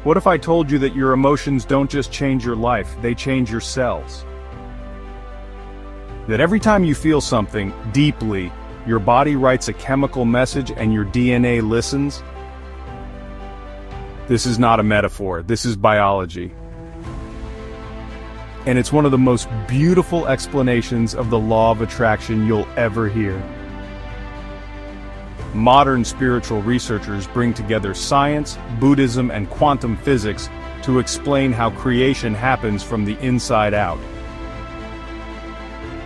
What if I told you that your emotions don't just change your life, they change your cells? That every time you feel something deeply, your body writes a chemical message and your DNA listens? This is not a metaphor, this is biology. And it's one of the most beautiful explanations of the law of attraction you'll ever hear. Modern spiritual researchers bring together science, Buddhism, and quantum physics to explain how creation happens from the inside out.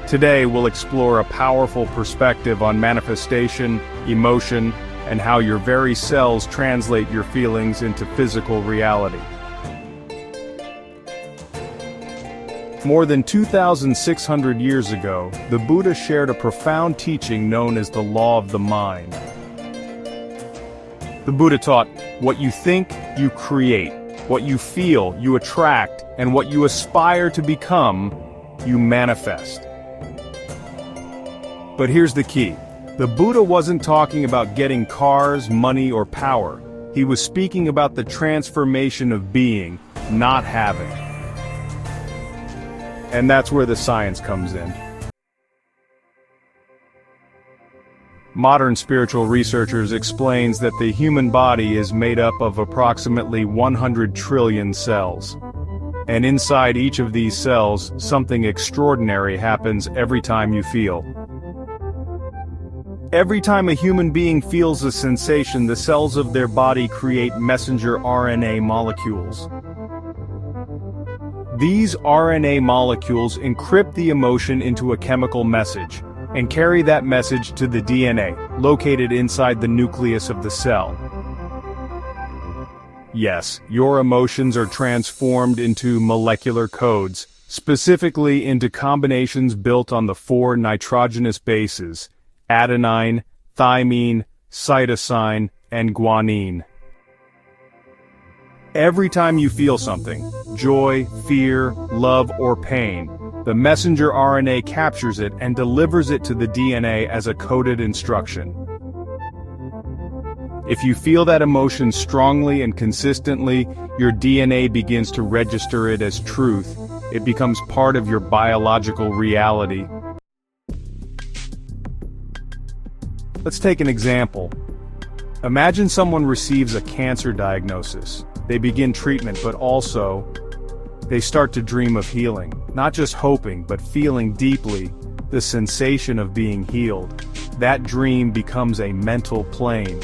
Today we'll explore a powerful perspective on manifestation, emotion, and how your very cells translate your feelings into physical reality. More than 2,600 years ago, the Buddha shared a profound teaching known as the law of the mind. The Buddha taught, what you think, you create. What you feel, you attract. And what you aspire to become, you manifest. But here's the key. The Buddha wasn't talking about getting cars, money, or power. He was speaking about the transformation of being, not having. And that's where the science comes in. Modern spiritual researchers explains that the human body is made up of approximately 100 trillion cells. And inside each of these cells, something extraordinary happens every time you feel. Every time a human being feels a sensation, the cells of their body create messenger RNA molecules. These RNA molecules encrypt the emotion into a chemical message, and carry that message to the DNA, located inside the nucleus of the cell. Yes, your emotions are transformed into molecular codes, specifically into combinations built on the 4 nitrogenous bases, adenine, thymine, cytosine, and guanine. Every time you feel something, joy, fear, love, or pain, the messenger RNA captures it and delivers it to the DNA as a coded instruction. If you feel that emotion strongly and consistently, your DNA begins to register it as truth. It becomes part of your biological reality. Let's take an example. Imagine someone receives a cancer diagnosis. They begin treatment, but also, they start to dream of healing. Not just hoping, but feeling deeply the sensation of being healed. That dream becomes a mental plane.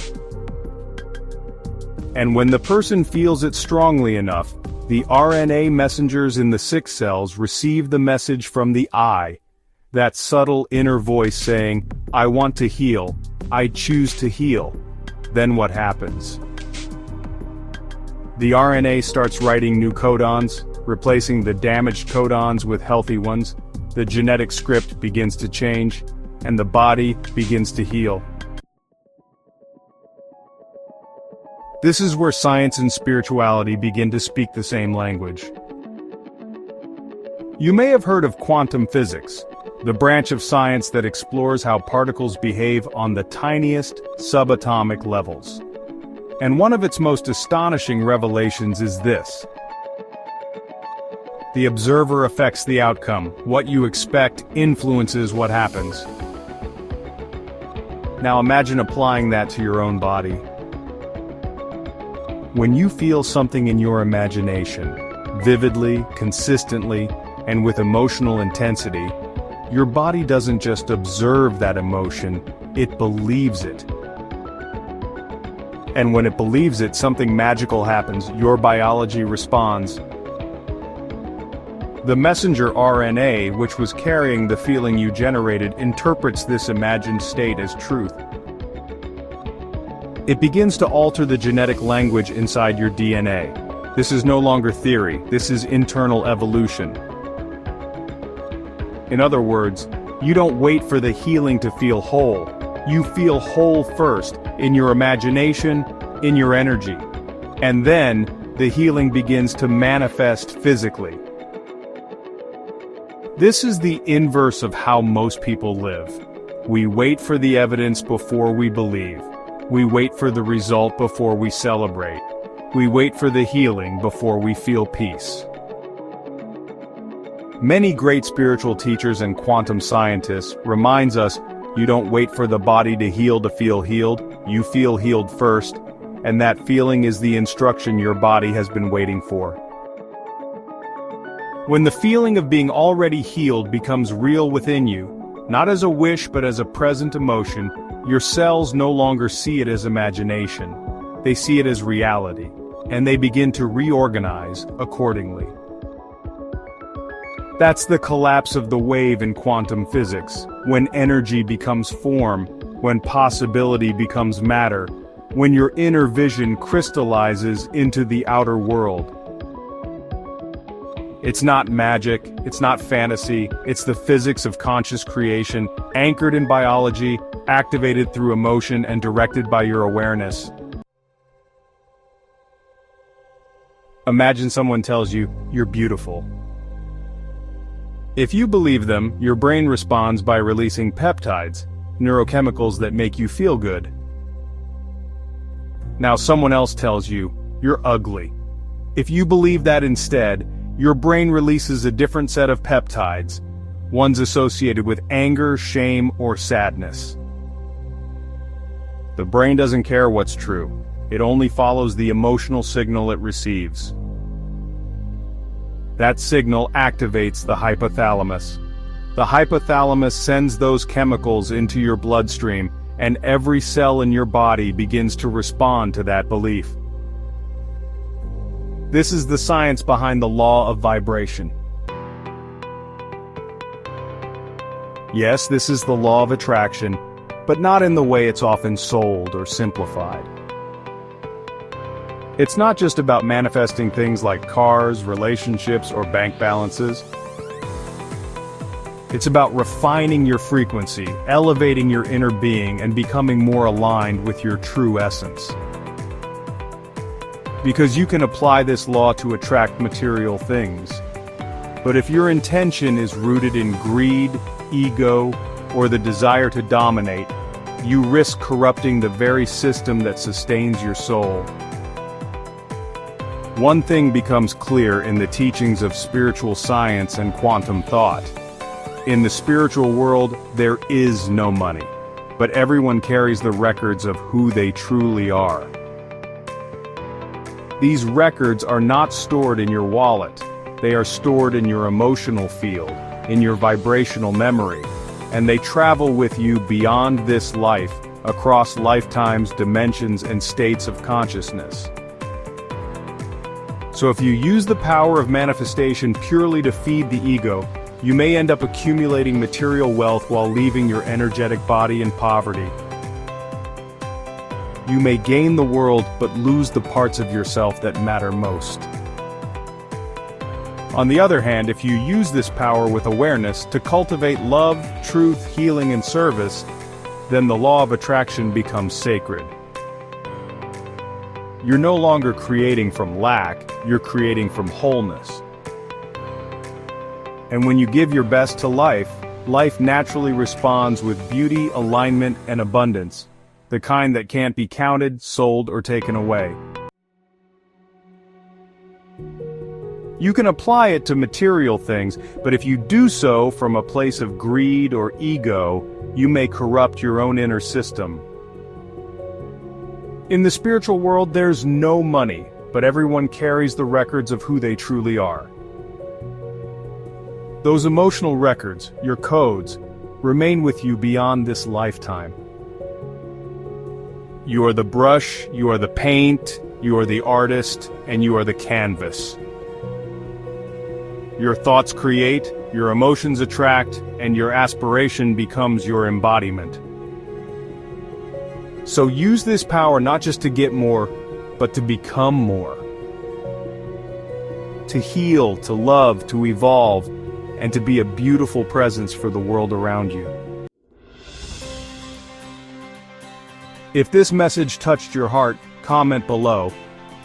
And when the person feels it strongly enough, the RNA messengers in the sick cells receive the message from the I, that subtle inner voice saying, I want to heal, I choose to heal. Then what happens? The RNA starts writing new codons, replacing the damaged codons with healthy ones. The genetic script begins to change, and the body begins to heal. This is where science and spirituality begin to speak the same language. You may have heard of quantum physics, the branch of science that explores how particles behave on the tiniest subatomic levels. And one of its most astonishing revelations is this. The observer affects the outcome. What you expect influences what happens. Now imagine applying that to your own body. When you feel something in your imagination, vividly, consistently, and with emotional intensity, your body doesn't just observe that emotion, it believes it. And when it believes it, something magical happens. Your biology responds. The messenger RNA, which was carrying the feeling you generated, interprets this imagined state as truth. It begins to alter the genetic language inside your DNA. This is no longer theory, this is internal evolution. In other words, you don't wait for the healing to feel whole. You feel whole first, in your imagination, in your energy. And then, the healing begins to manifest physically. This is the inverse of how most people live. We wait for the evidence before we believe. We wait for the result before we celebrate. we wait for the healing before we feel peace. Many great spiritual teachers and quantum scientists reminds us you don't wait for the body to heal to feel healed, you feel healed first, and that feeling is the instruction your body has been waiting for. When the feeling of being already healed becomes real within you, not as a wish but as a present emotion, your cells no longer see it as imagination. They see it as reality, and they begin to reorganize accordingly. That's the collapse of the wave in quantum physics, when energy becomes form, when possibility becomes matter, when your inner vision crystallizes into the outer world. It's not magic, it's not fantasy, it's the physics of conscious creation, anchored in biology, activated through emotion and directed by your awareness. Imagine someone tells you, "You're beautiful." If you believe them, your brain responds by releasing peptides, neurochemicals that make you feel good. Now someone else tells you, "You're ugly." If you believe that instead, your brain releases a different set of peptides, ones associated with anger, shame, or sadness. The brain doesn't care what's true. It only follows the emotional signal it receives. That signal activates the hypothalamus. The hypothalamus sends those chemicals into your bloodstream, and every cell in your body begins to respond to that belief. This is the science behind the law of vibration. Yes, this is the law of attraction, but not in the way it's often sold or simplified. It's not just about manifesting things like cars, relationships, or bank balances. It's about refining your frequency, elevating your inner being, and becoming more aligned with your true essence. Because you can apply this law to attract material things. But if your intention is rooted in greed, ego, or the desire to dominate, you risk corrupting the very system that sustains your soul. One thing becomes clear in the teachings of spiritual science and quantum thought. In the spiritual world, there is no money, but everyone carries the records of who they truly are. These records are not stored in your wallet. They are stored in your emotional field, in your vibrational memory, and they travel with you beyond this life, across lifetimes, dimensions, and states of consciousness. So if you use the power of manifestation purely to feed the ego, you may end up accumulating material wealth while leaving your energetic body in poverty. You may gain the world but lose the parts of yourself that matter most. On the other hand, if you use this power with awareness to cultivate love, truth, healing, and service, then the law of attraction becomes sacred. You're no longer creating from lack, you're creating from wholeness. And when you give your best to life, life naturally responds with beauty, alignment, and abundance, the kind that can't be counted, sold, or taken away. You can apply it to material things, but if you do so from a place of greed or ego, you may corrupt your own inner system. In the spiritual world, there's no money, but everyone carries the records of who they truly are. Those emotional records, your codes, remain with you beyond this lifetime. You are the brush, you are the paint, you are the artist, and you are the canvas. Your thoughts create, your emotions attract, and your aspiration becomes your embodiment. So use this power not just to get more, but to become more. To heal, to love, to evolve, and to be a beautiful presence for the world around you. If this message touched your heart, comment below.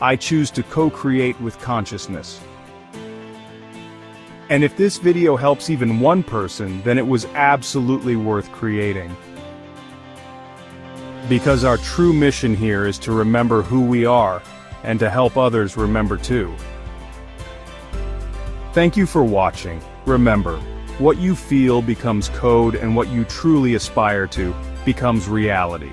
I choose to co-create with consciousness. And if this video helps even one person, then it was absolutely worth creating. Because our true mission here is to remember who we are, and to help others remember too. Thank you for watching. Remember, what you feel becomes code, and what you truly aspire to becomes reality.